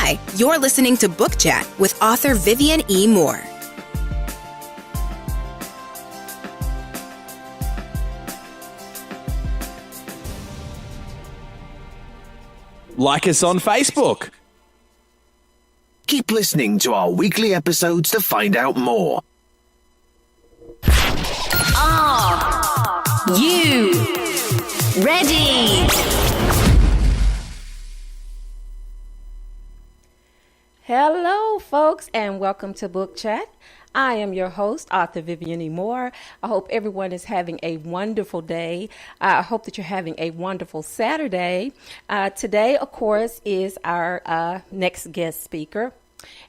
Hi, you're listening to Book Chat with author Vivian E. Moore. Like us on Facebook. Keep listening to our weekly episodes to find out more. Are you ready? Hello, folks, and welcome to Book Chat. I am your host, author Vivian E. Moore. I hope everyone is having a wonderful day. I hope that you're having a wonderful Saturday. Today, of course, is our next guest speaker.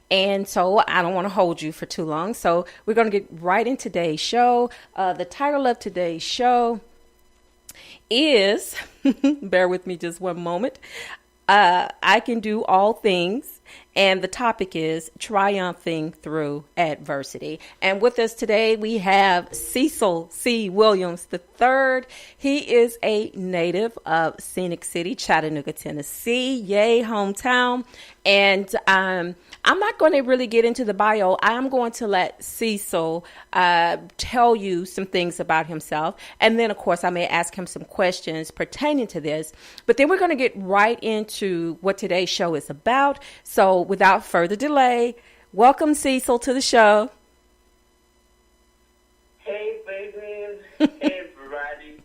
And so I don't want to hold you for too long. So we're going to get right in today's show. The title of today's show is, bear with me just one moment, I Can Do All Things. And the topic is triumphing through adversity. And with us today, we have Cecil C. Williams III. He is a native of Scenic City, Chattanooga, Tennessee. Yay, hometown. And I'm not going to really get into the bio. I'm going to let Cecil tell you some things about himself. And then, of course, I may ask him some questions pertaining to this. But then we're going to get right into what today's show is about. So without further delay, welcome Cecil to the show. Hey, baby. Hey, everybody.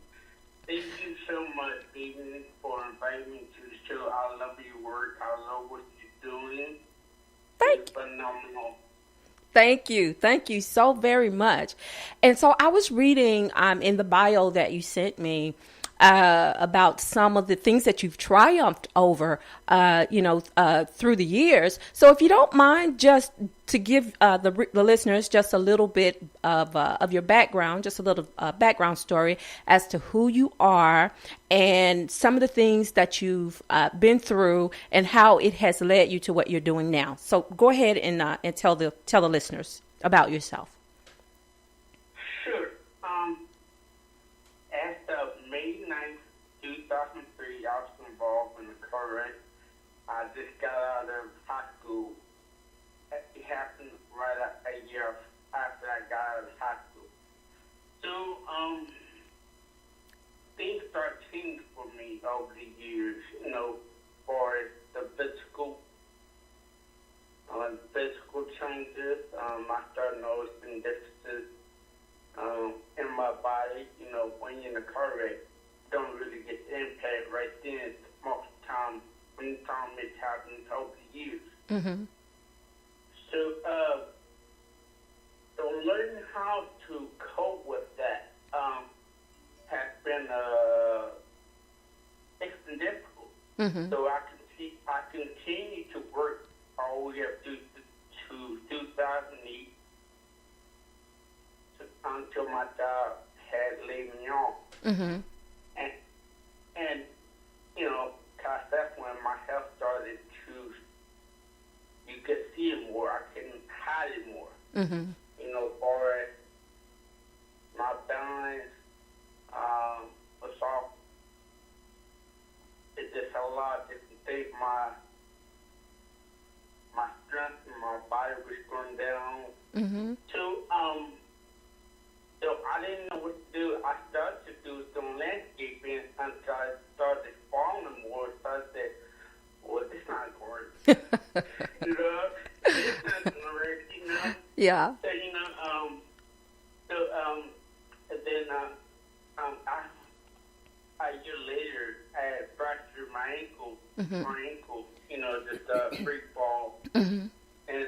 Thank you so much, baby, for inviting me to the show. I love your work. I love what you're doing. It's phenomenal. Thank you. Thank you so very much. And so I was reading in the bio that you sent me about some of the things that you've triumphed over, through the years. So if you don't mind, just to give the listeners just a little bit of your background, just a little background story as to who you are and some of the things that you've been through and how it has led you to what you're doing now. So go ahead and tell the listeners about yourself. Sure. As of May 9th, 2003, I was involved in a car wreck. I just got out of high school. It happened right a year after I got out of high school. So, things started changing for me over the years, for the physical changes. I started noticing differences in my body. When you're in a car wreck, you don't really get the impact right then. Most of the time, when it's happening over the years. Mm-hmm. So learning how to cope with that has been it's been difficult. Mm-hmm. So I continue to work all the way up to 2008 until my job had laid me off. Mm-hmm. And cause that's when my health started to, you could see it more. I couldn't hide it more. Mm-hmm. Or my balance was off. It's just a lot of different things. My strength and my body was going down. Mm-hmm. So I didn't know what to do. I started to do some landscaping until I started falling more. So I said, well, this is not going to work. It's not going to work, Yeah. So, and then a year later, I had fractured my ankle, just free fall. Mm-hmm. And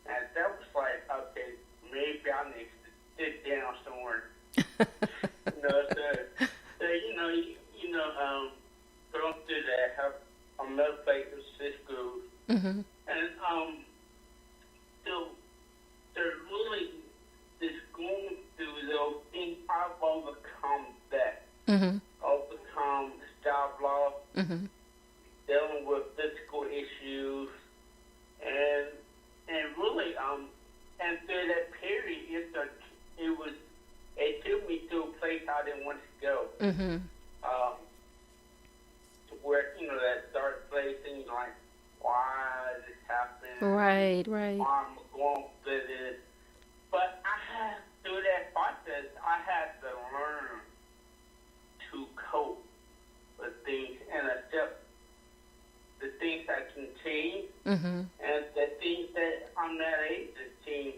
that was like, okay, maybe I need to sit down somewhere. Going through that, have a medical school. Mm-hmm. And so really just going through those things, I've overcome that. Mm-hmm. Overcome job loss, Mm-hmm. dealing with physical issues, and really and through that period, it took me to a place I didn't want to go. Mm-hmm. Where that dark place, and Right, right. I'm going with it. But through that process, I had to learn to cope with things and accept the things that can change and the things that I'm not able to change.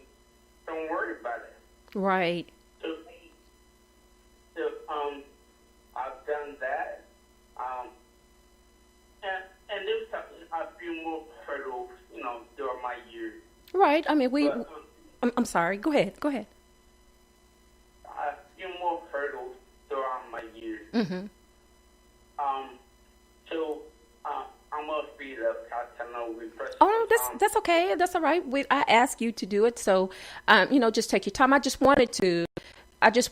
Don't worry about it. Right. So, I've done that. And there's a few more hurdles, during my years. Right. I mean, But, I'm sorry. Go ahead. a few more hurdles throughout my years. Mm-hmm. So I'm gonna speed up. I know we first. Oh no, that's okay. That's all right. I asked you to do it, so just take your time. I just wanted to just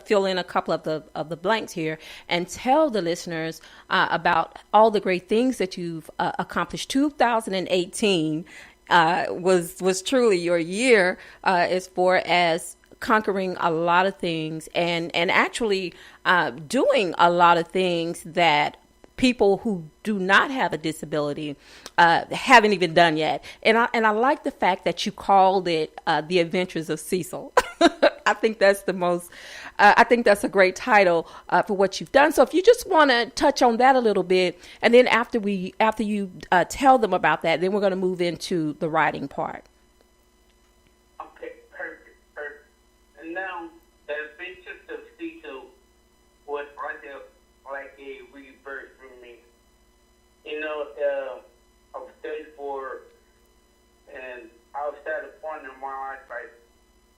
fill in a couple of the blanks here and tell the listeners about all the great things that you've accomplished. 2018 was truly your year as far as conquering a lot of things and actually doing a lot of things that people who do not have a disability haven't even done yet. And I like the fact that you called it The Adventures of Cecil. I think that's I think that's a great title for what you've done. So if you just want to touch on that a little bit, and then after you tell them about that, then we're going to move into the writing part. Okay, perfect. And now, The Adventures of Cecil was like a rebirth for me. I was 34, and I was at a point in my life like,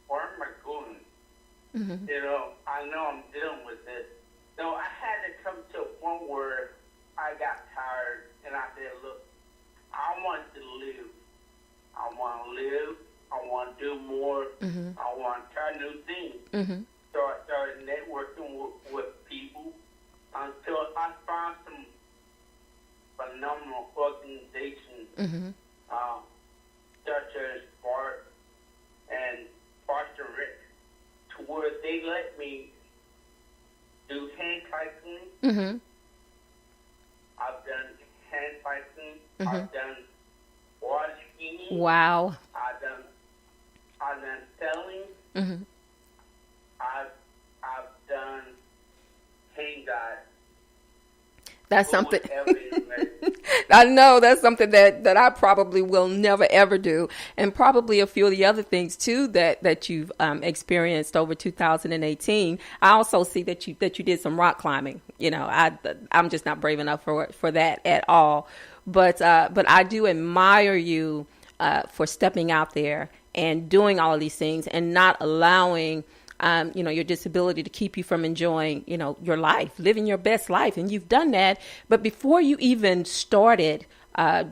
where am I going? Mm-hmm. I know I'm dealing with this. So I had to come to a point where I got tired, and I said, look, I want to live. I want to live. I want to do more. Mm-hmm. I want to try new things. Mm-hmm. So I started networking with people until I found some phenomenal organizations, Mm-hmm. such as Bart and Foster Rick, to where they let me do hand cycling. Mm-hmm. I've done hand cycling. Mm-hmm. I've done water skiing. Wow. I've done sailing. Mm-hmm. I've done hang guide. That's something. Whoever is ready. I know that's something that I probably will never ever do, and probably a few of the other things too that you've experienced over 2018. I also see that you did some rock climbing. I'm just not brave enough for that at all. But I do admire you for stepping out there and doing all of these things and not allowing your disability to keep you from enjoying, your life, living your best life. And you've done that. But before you even started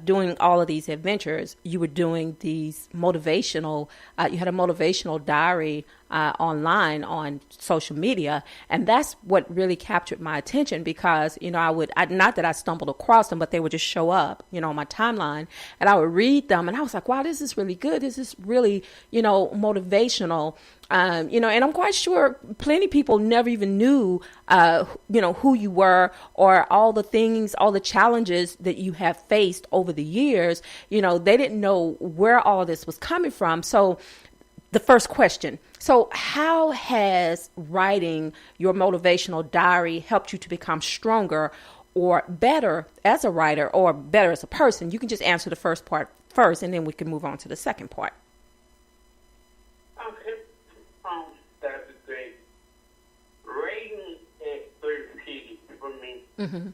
doing all of these adventures, you were doing these motivational, you had a motivational diary online on social media. And that's what really captured my attention because, not that I stumbled across them, but they would just show up, on my timeline, and I would read them. And I was like, wow, this is really good. This is really, motivational. And I'm quite sure plenty of people never even knew, who you were or all the things, all the challenges that you have faced over the years. They didn't know where all this was coming from. So the first question. So how has writing your motivational diary helped you to become stronger or better as a writer or better as a person? You can just answer the first part first, and then we can move on to the second part. Okay. That'd be great. Writing is therapeutic for me. Mm-hmm.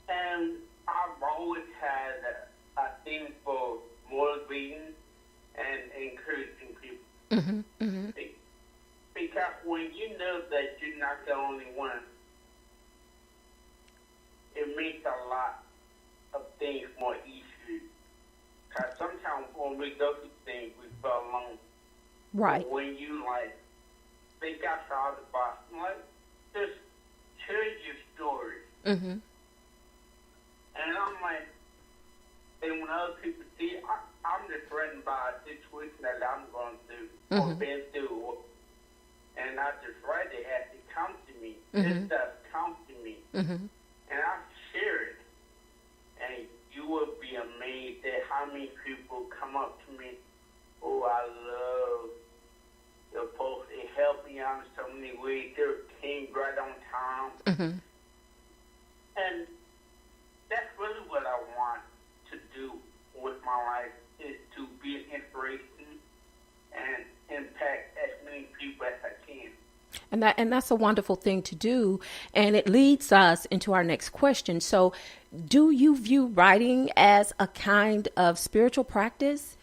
And I've always had a thing for motivating and encouraging people. Mm-hmm. Mm-hmm. Because when you know that you're not the only one, it makes a lot of things more easier. Because sometimes when we go through things, we feel alone. Right. But when you, think outside the box, just share your story. Mm-hmm. And I'm like, and when other people see, I'm just threatened by a situation that I'm going through or been through. And I just write it as it comes to me. This stuff comes to me. Mm-hmm. And I share it. And you will how many people come up to me, oh, I love your post. It helped me out in so many ways. They came right on time. Mm-hmm. And that's really what I want to do with my life, is to be an inspiration and impact as many people as I can. And that's a wonderful thing to do. And it leads us into our next question. So, do you view writing as a kind of spiritual practice?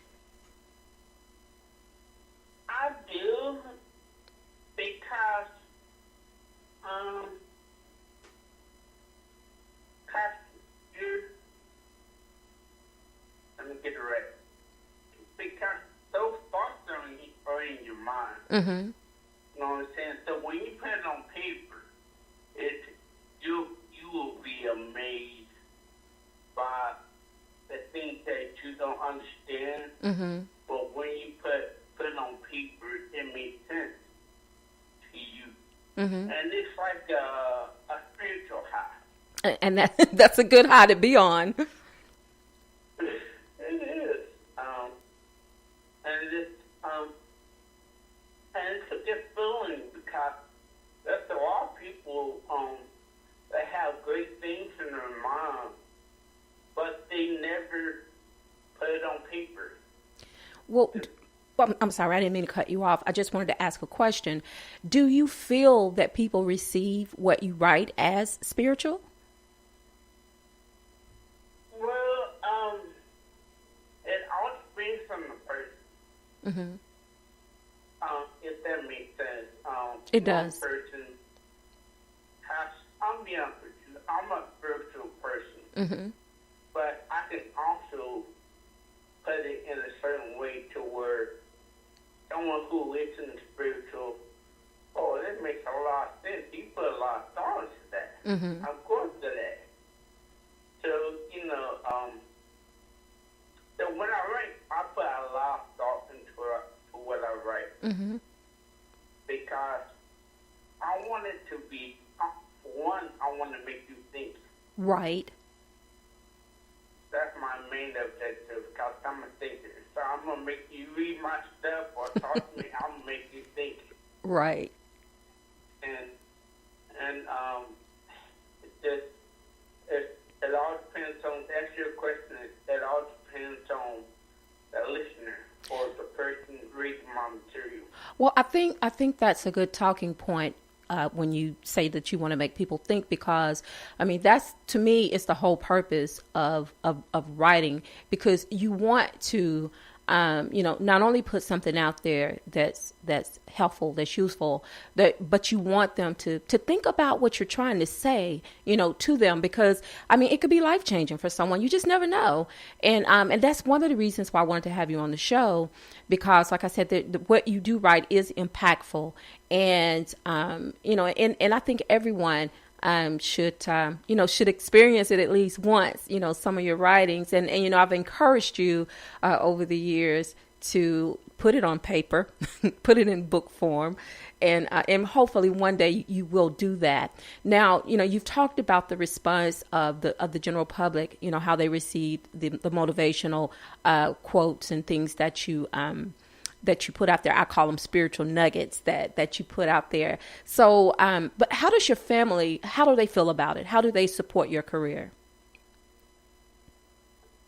I do, because let me get it right. Because those thoughts are in your mind. Mm-hmm. You know what I'm saying? So when you put it on paper, you will be amazed by the things that you don't understand. Mm-hmm. But when you put it on paper, it makes sense to you. Mm-hmm. And it's like a spiritual high. And that's a good high to be on. It is. And it's a good feeling, because there's a lot of people that have great things in their mind, but they never put it on paper. Well, I'm sorry, I didn't mean to cut you off. I just wanted to ask a question. Do you feel that people receive what you write as spiritual? Well, it all depends on the person. Mm-hmm. If that makes sense. It does. One person I'm being honest with you, I'm a spiritual person. Mm-hmm. But I can also put it in a certain way to where someone who isn't spiritual, oh, that makes a lot of sense. You put a lot of thought into that. Mm-hmm. Of course to that. So, so when I write, I put a lot of thought into what I write. Mm-hmm. Because I want it to be, one, I want to make you think. Right. That's my main objective, because I'm a thinker. So I'm going to make you read my stuff or talk to me. I'm going to make you think. Right. And it all depends on, to answer your question, it all depends on the listener or the person reading my material. Well, I think that's a good talking point when you say that you want to make people think, because I mean, that's, to me, is the whole purpose of writing, because you want to not only put something out there that's helpful, that's useful, but you want them to think about what you're trying to say, to them, because I mean, it could be life changing for someone. You just never know, and that's one of the reasons why I wanted to have you on the show, because, like I said, what you do write is impactful, and and I think everyone should experience it at least once, some of your writings. And I've encouraged you over the years to put it on paper, put it in book form, and hopefully one day you will do that. Now, you've talked about the response of the general public, how they receive the motivational quotes and things that you put out there. I call them spiritual nuggets that you put out there. So, but how does your family, how do they feel about it? How do they support your career?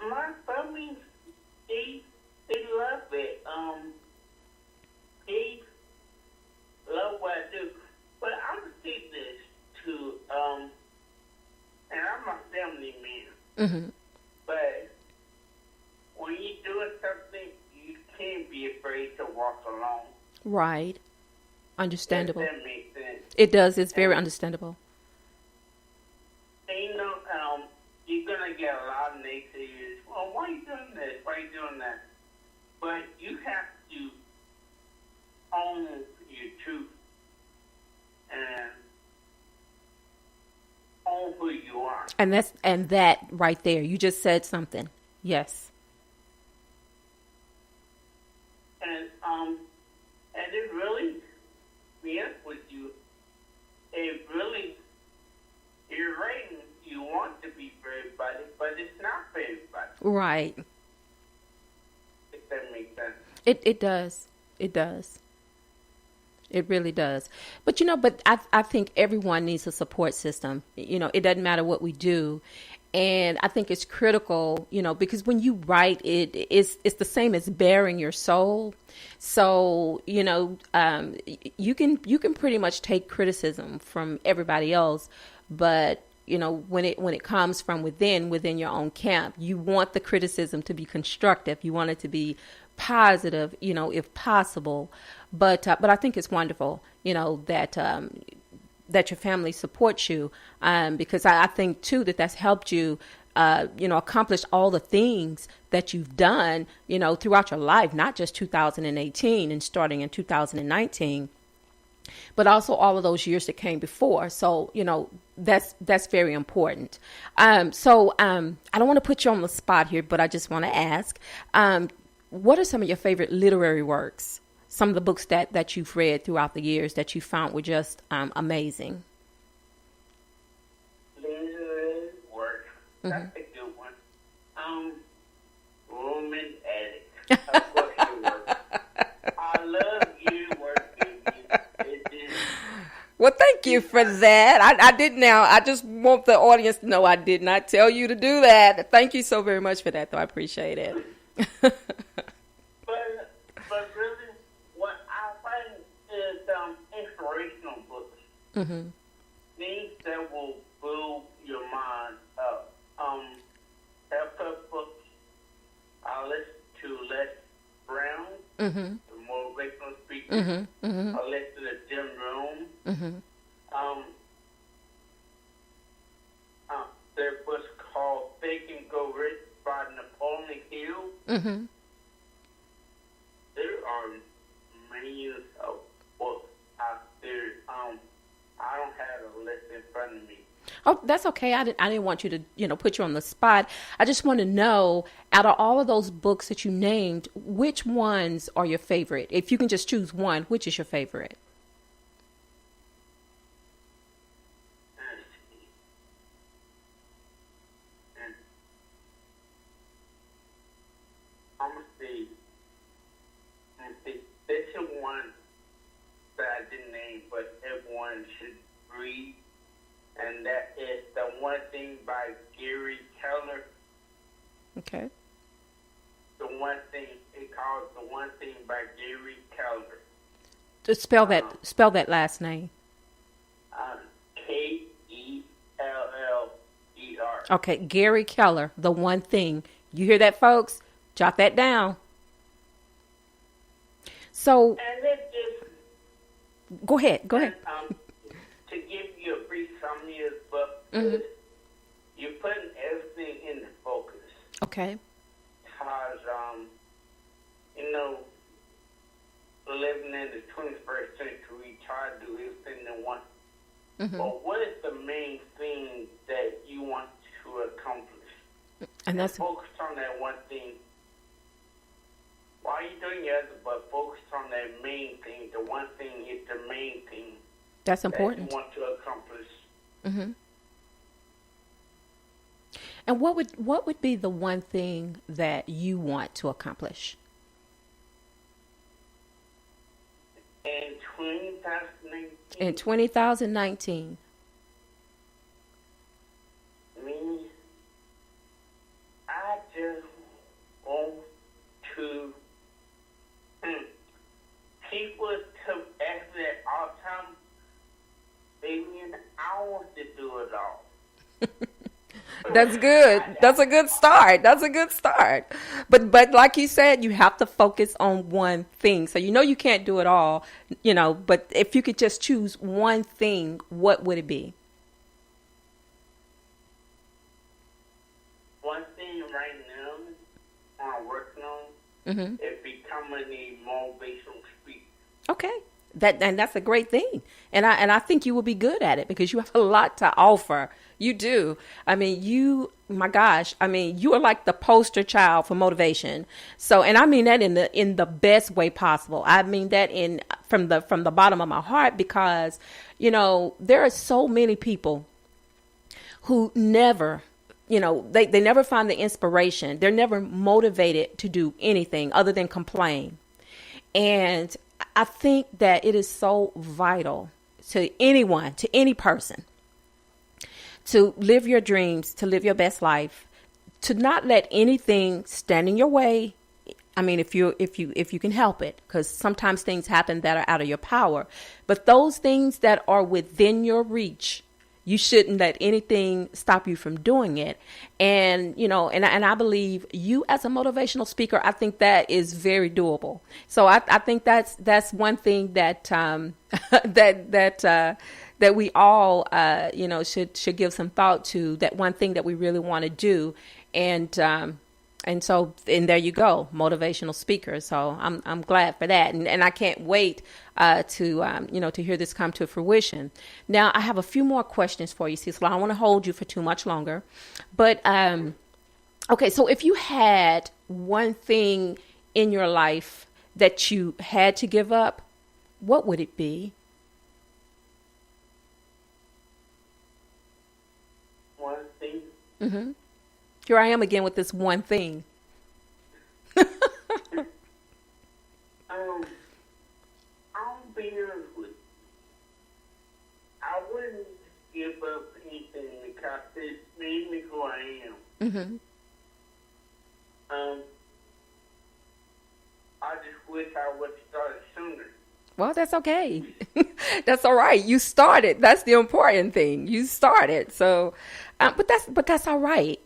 My family, they love it. They love what I do. But I'm going to say this to, and I'm a family man. Mm-hmm. But when you're doing something, you can't be afraid to walk alone. Right. Understandable. That makes sense. It does. It's very understandable. And you're going to get a lot of naysayers. Well, why are you doing this? Why are you doing that? But you have to own your truth and own who you are. And that right there, you just said something. Yes. And it really, to be honest with you, you're writing, you want to be for everybody, but it's not for everybody. Right. It does. It does. It really does. But but I think everyone needs a support system. It doesn't matter what we do. And I think it's critical, because when you write, it's the same as bearing your soul. So, you can pretty much take criticism from everybody else, but when it comes from within your own camp, you want the criticism to be constructive. You want it to be positive, if possible. But I think it's wonderful, that your family supports you, because I think too that's helped you, accomplish all the things that you've done, throughout your life, not just 2018 and starting in 2019, but also all of those years that came before. So, that's very important. So I don't want to put you on the spot here, but I just want to ask, what are some of your favorite literary works? Some of the books that you've read throughout the years that you found were just amazing. Literary work. That's a good one. Woman Addict. Of course your work. I love your work, baby. Well, thank you for that. I did now. I just want the audience to know I did not tell you to do that. Thank you so very much for that, though. I appreciate it. But really, what I find is inspirational books. Mm-hmm. Things that will build your mind up. Self-help books. I listen to Les Brown, the motivational speaker. I listen to Jim Rohn. There was called Think and Go Rich by Napoleon Hill. There are millions of books out there. I don't have a list in front of me. Oh, that's okay. I didn't want you to, put you on the spot. I just want to know, out of all of those books that you named, which ones are your favorite? If you can just choose one, which is your favorite? I'm going to see. This is one that I didn't name, but everyone should read. And that is The One Thing by Gary Keller. Okay. The One Thing, it calls The One Thing by Gary Keller. Just spell that last name. Keller. Okay, Gary Keller, The One Thing. You hear that, folks? Jot that down. So, And it just... go ahead. And, to give you a brief summary of the book, you're putting everything into focus. Okay. Because, living in the 21st century, we try to do everything at once. But what is the main thing that you want to accomplish? And that's focus on that one thing. While you're doing the other, but focus on that main thing. The one thing is the main thing. That's important. That you want to accomplish. And what would be the one thing that you want to accomplish? In 2019. In 2019. Me, I just want to. People to ask me that all the time. Baby, I want to do it all. That's good. That's a good start. But like you said, you have to focus on one thing. So you can't do it all, but if you could just choose one thing, what would it be? One thing right now I'm working on is becoming a motivational speaker. Okay. That's a great thing. And I think you will be good at it because you have a lot to offer. You do. I mean, you are like the poster child for motivation. So, and I mean that in the best way possible. I mean that from the bottom of my heart, because, there are so many people who never, they never find the inspiration. They're never motivated to do anything other than complain. And I think that it is so vital to anyone, to any person, to live your dreams, to live your best life, to not let anything stand in your way. I mean, if you can help it, because sometimes things happen that are out of your power, but those things that are within your reach, you shouldn't let anything stop you from doing it. And, and I believe you as a motivational speaker, I think that is very doable. So I think that's one thing that, that we all, should give some thought to, that one thing that we really want to do. And so there you go, motivational speaker. So I'm glad for that. And I can't wait to hear this come to fruition. Now, I have a few more questions for you, Cecil. I don't want to hold you for too much longer. But, okay, so if you had one thing in your life that you had to give up, what would it be? One thing? Mm-hmm. Here I am again with this one thing. I'll be honest with you. I wouldn't give up anything because it made me who I am. Mm-hmm. I just wish I would have started sooner. Well, that's okay. That's all right. You started. That's the important thing. You started. So, but that's all right.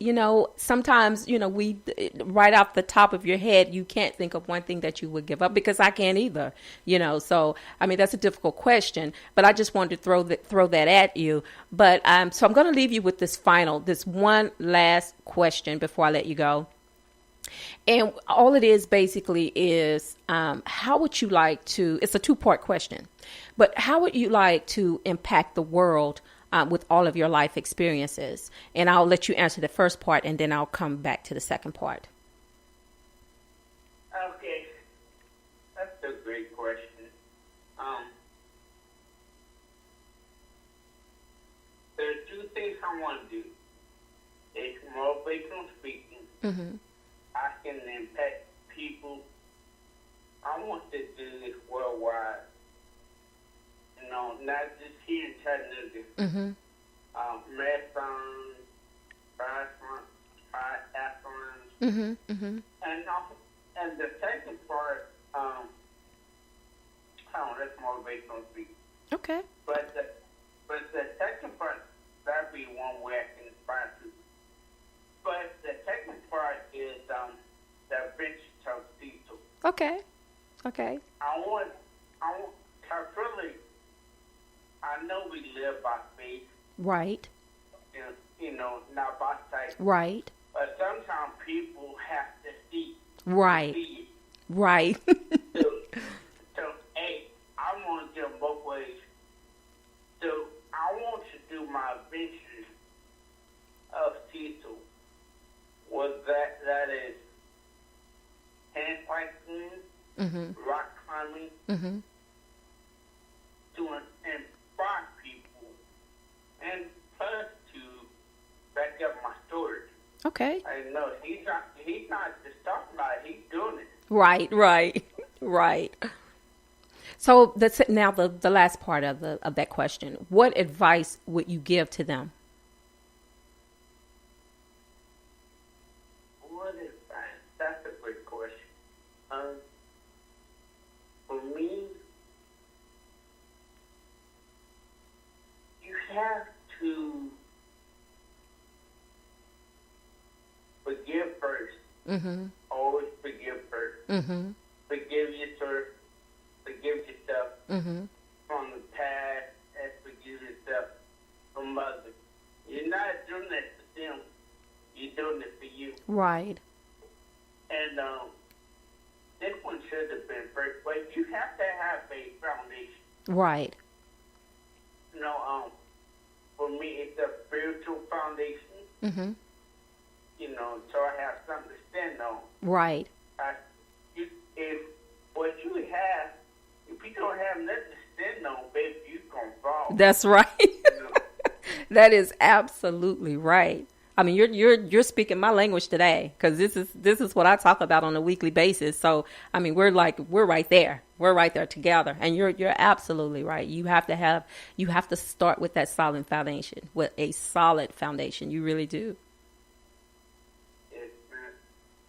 Sometimes, we right off the top of your head, you can't think of one thing that you would give up, because I can't either, so, I mean, that's a difficult question, but I just wanted to throw that at you. But, so I'm going to leave you with this one last question before I let you go. And all it is basically is, how would you like to, it's a 2-part question, but how would you like to impact the world with all of your life experiences? And I'll let you answer the first part, and then I'll come back to the second part. Okay, that's a great question. There are 2 things I want to do. It's motivational speaking. Mm-hmm. I can impact people. I want to do this worldwide. Not just here in Chattanooga. Mm-hmm. Marathons, triathlons. Mm-hmm. Mm-hmm. And the second part, that's motivational speaking. Okay. But the second part, that'd be one way I can inspire people. But the second part is the adventure of Cecil. Okay. Okay. I want, cause really, I know we live by faith. Right. Not by sight. Right. But sometimes people have to see. Right. To see it. Right. So, hey, I want to do both ways. So, I want to do my adventures of Cecil. That is hand biking, Mm-hmm. rock climbing, Mm-hmm. to inspire people, and plus to back up my story. Okay. I know he's not just talking about it, he's doing it. Right. Right. So that's it. Now the last part of that question. What advice would you give to them? What is that? That's a great question. For me, you have to forgive first. Mm-hmm. Always forgive first. Mm-hmm. Forgive yourself. Forgive yourself Mm-hmm. from the past, and forgive yourself from others. You're not doing it for them. You're doing it for you. Right. And this one should have been first, but you have to have a foundation. Right. For me, it's a spiritual foundation. Mm-hmm. So I have something to stand on. Right. If what you have, if you don't have nothing to stand on, baby, you gonna fall. That's right. That is absolutely right. I mean, you're speaking my language today, because this is what I talk about on a weekly basis. So, I mean, we're right there. We're right there together. And you're absolutely right. You have to start with that solid foundation, with a solid foundation. You really do. Yes,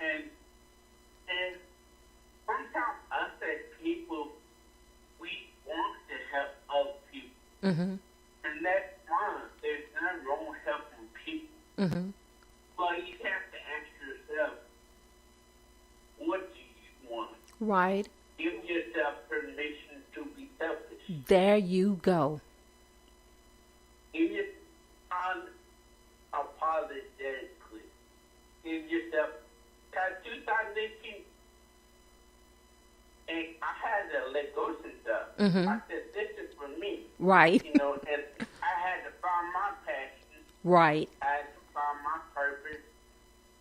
man. And sometimes us as people, we want to help other people. Mm-hmm. And that's fine. There's nothing wrong with helping people. Mm-hmm. But you have to ask yourself, what do you want? Right. Give yourself permission to be selfish. There you go. Give yourself unapologetically. Give yourself, because 2018, and I had to let go some stuff. Mm-hmm. I said, this is for me. Right. You know, and I had to find my passion. Right. I had to find my purpose.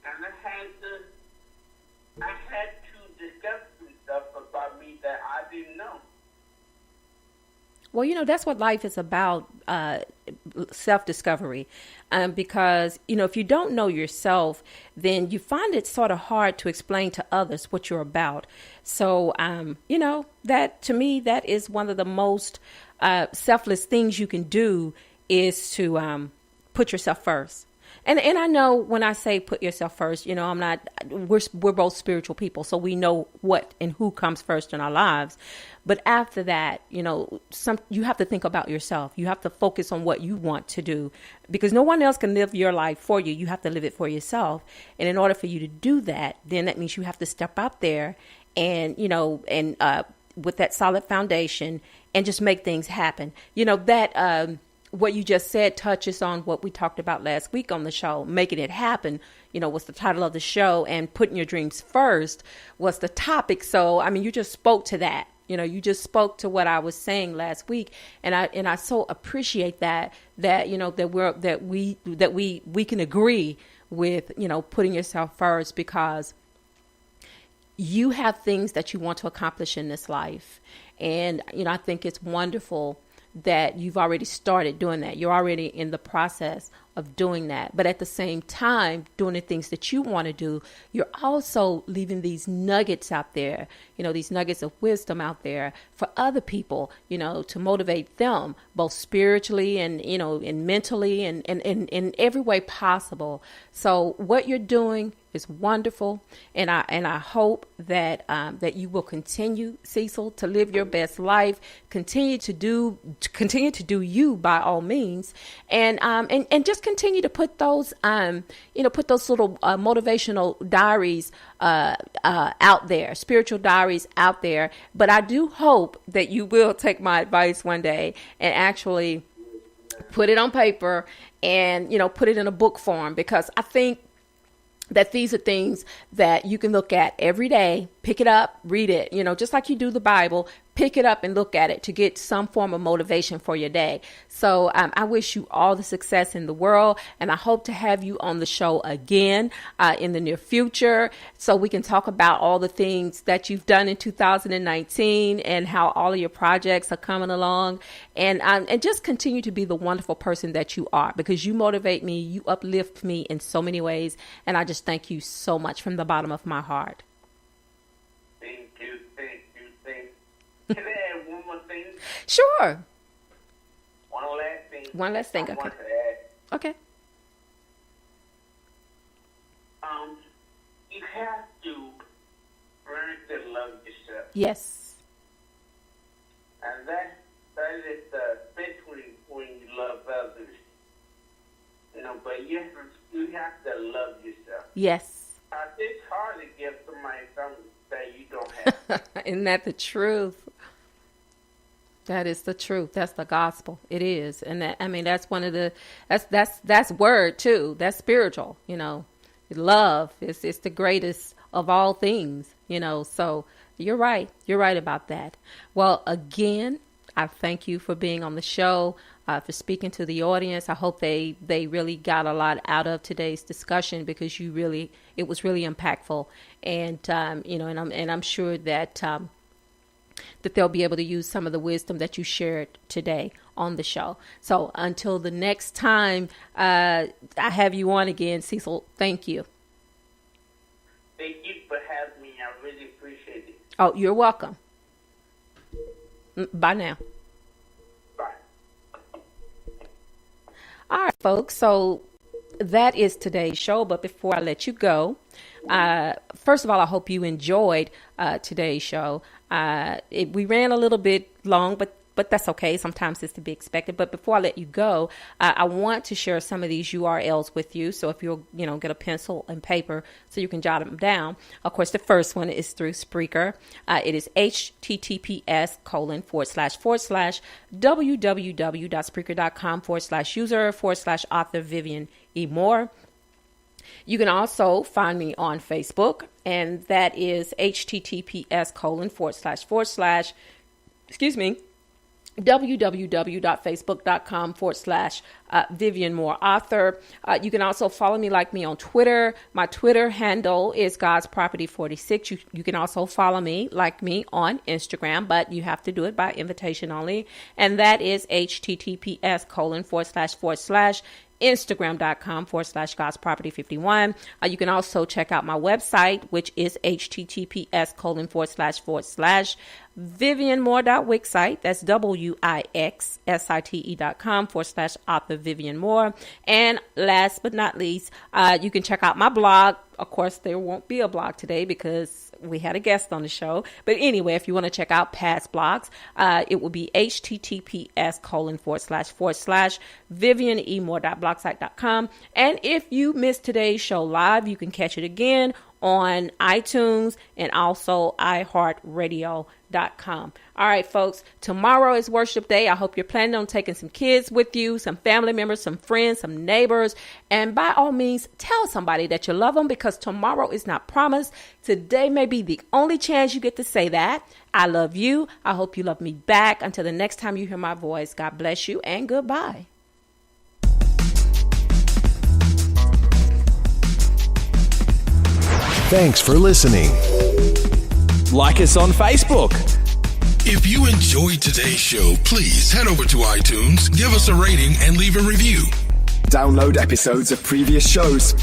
And I had to discover some stuff about me that I didn't know. Well, that's what life is about, self-discovery. Because, if you don't know yourself, then you find it sort of hard to explain to others what you're about. So, that to me, that is one of the most selfless things you can do, is to put yourself first. And I know when I say put yourself first, we're both spiritual people, so we know what and who comes first in our lives. But after that, you have to think about yourself. You have to focus on what you want to do, because no one else can live your life for you. You have to live it for yourself. And in order for you to do that, then that means you have to step out there and, with that solid foundation, and just make things happen. What you just said touches on what we talked about last week on the show. Making it happen, was the title of the show, and putting your dreams first was the topic. So, I mean, you just spoke to that. You just spoke to what I was saying last week, and I so appreciate that we can agree with, putting yourself first, because you have things that you want to accomplish in this life. And, I think it's wonderful that you've already started doing that. You're already in the process of doing that. But at the same time, doing the things that you want to do, you're also leaving these nuggets out there, these nuggets of wisdom out there for other people, to motivate them, both spiritually and, and mentally, and in every way possible. So what you're doing is wonderful, and I hope that that you will continue, Cecil, to live your best life. Continue to do you, by all means, and just continue to put those put those little motivational diaries out there, spiritual diaries out there. But I do hope that you will take my advice one day and actually put it on paper and put it in a book form, because I think that these are things that you can look at every day, pick it up, read it, just like you do the Bible, pick it up and look at it to get some form of motivation for your day. So I wish you all the success in the world, and I hope to have you on the show again in the near future, so we can talk about all the things that you've done in 2019 and how all of your projects are coming along, and just continue to be the wonderful person that you are, because you motivate me, you uplift me in so many ways, and I just thank you so much from the bottom of my heart. Thank you. Can I add one more thing? Sure. One last thing. Okay. Want to add. Okay. You have to learn to love yourself. Yes. And that is especially when you love others. But you have to love yourself. Yes. It's hard to give somebody something that you don't have. Isn't that the truth? That is the truth. That's the gospel. It is. And that's one of the, that's word too. That's spiritual, love is the greatest of all things, so you're right. You're right about that. Well, again, I thank you for being on the show, for speaking to the audience. I hope they really got a lot out of today's discussion, because it was really impactful. And, and I'm sure that, that they'll be able to use some of the wisdom that you shared today on the show. So until the next time I have you on again, Cecil, thank you. Thank you for having me. I really appreciate it. Oh, you're welcome. Bye now. Bye. All right, folks. So that is today's show. But before I let you go, first of all, I hope you enjoyed today's show. We ran a little bit long, but that's okay. Sometimes it's to be expected. But before I let you go, I want to share some of these URLs with you. So if you'll, get a pencil and paper so you can jot them down. Of course, the first one is through Spreaker. It is https://www.spreaker.com/user/author Vivian E. Moore. You can also find me on Facebook, and that is https:// www.facebook.com/Vivian Moore Author. You can also follow me, like me, on Twitter. My Twitter handle is God's Property 46. You can also follow me, like me, on Instagram, but you have to do it by invitation only. And that is https:// Instagram.com/God's Property 51. You can also check out my website, which is https:// vivianmoore.wixsite. That's wixsite.com/author Vivian Moore. And last but not least, you can check out my blog. Of course, there won't be a blog today because we had a guest on the show. But anyway, if you want to check out past blogs, it will be https:// vivianemore.blogspot.com. And if you missed today's show live, you can catch it again on iTunes and also iHeartRadio.com. All right, folks, tomorrow is worship day. I hope you're planning on taking some kids with you, some family members, some friends, some neighbors. And by all means, tell somebody that you love them, because tomorrow is not promised. Today may be the only chance you get to say that. I love you. I hope you love me back. Until the next time you hear my voice, God bless you and goodbye. Thanks for listening. Like us on Facebook. If you enjoyed today's show, please head over to iTunes, give us a rating, and leave a review. Download episodes of previous shows